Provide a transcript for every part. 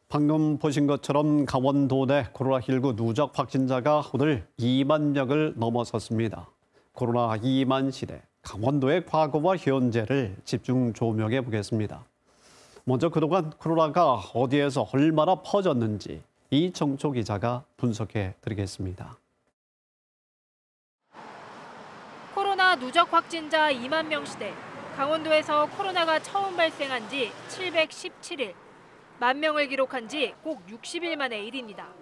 방금 보신 것처럼 강원도 내 코로나19 누적 확진자가 오늘 2만 명을 넘어섰습니다. 코로나 2만 시대, 강원도의 과거와 현재를 집중 조명해 보겠습니다. 먼저 그동안 코로나가 어디에서 얼마나 퍼졌는지 이정초 기자가 분석해 드리겠습니다. 코로나 누적 확진자 2만 명 시대, 강원도에서 코로나가 처음 발생한 지 717일. 1만 명을 기록한 지 꼭 60일 만의 일입니다.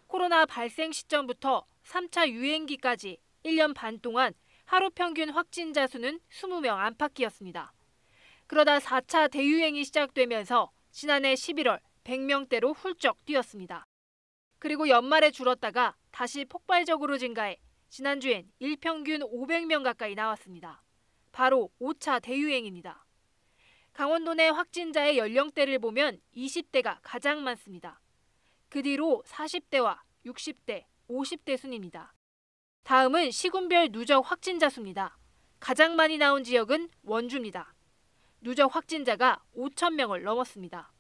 코로나 발생 시점부터 3차 유행기까지 1년 반 동안 하루 평균 확진자 수는 20명 안팎이었습니다. 그러다 4차 대유행이 시작되면서 지난해 11월 100명대로 훌쩍 뛰었습니다. 그리고 연말에 줄었다가 다시 폭발적으로 증가해 지난주엔 일평균 500명 가까이 나왔습니다. 바로 5차 대유행입니다. 강원도 내 확진자의 연령대를 보면 20대가 가장 많습니다. 그 뒤로 40대와 60대, 50대 순입니다. 다음은 시군별 누적 확진자 수입니다. 가장 많이 나온 지역은 원주입니다. 누적 확진자가 5천 명을 넘었습니다.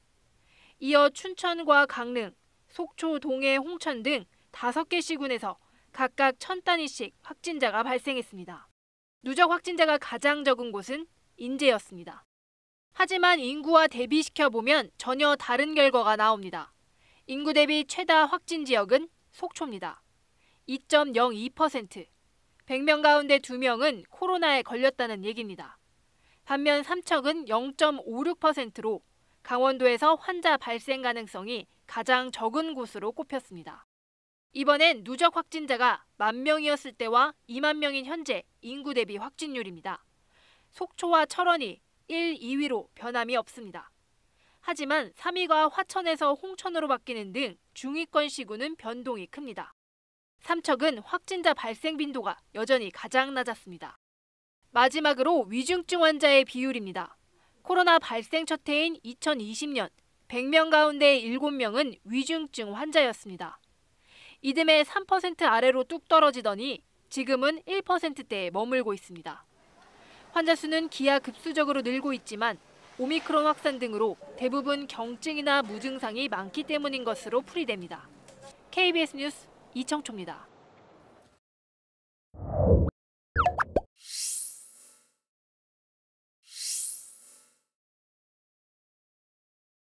이어 춘천과 강릉, 속초, 동해, 홍천 등 5개 시군에서 각각 1,000단위씩 확진자가 발생했습니다. 누적 확진자가 가장 적은 곳은 인제였습니다. 하지만 인구와 대비시켜보면 전혀 다른 결과가 나옵니다. 인구 대비 최다 확진 지역은 속초입니다. 2.02%. 100명 가운데 2명은 코로나에 걸렸다는 얘기입니다. 반면 삼척은 0.56%로 강원도에서 환자 발생 가능성이 가장 적은 곳으로 꼽혔습니다. 이번엔 누적 확진자가 1만 명이었을 때와 2만 명인 현재 인구 대비 확진율입니다. 속초와 철원이 1, 2위로 변함이 없습니다. 하지만 3위가 화천에서 홍천으로 바뀌는 등 중위권 시군은 변동이 큽니다. 삼척은 확진자 발생 빈도가 여전히 가장 낮았습니다. 마지막으로 위중증 환자의 비율입니다. 코로나 발생 첫 해인 2020년 100명 가운데 7명은 위중증 환자였습니다. 이듬해 3% 아래로 뚝 떨어지더니 지금은 1%대에 머물고 있습니다. 환자 수는 기하급수적으로 늘고 있지만 오미크론 확산 등으로 대부분 경증이나 무증상이 많기 때문인 것으로 풀이됩니다. KBS 뉴스 이청초입니다.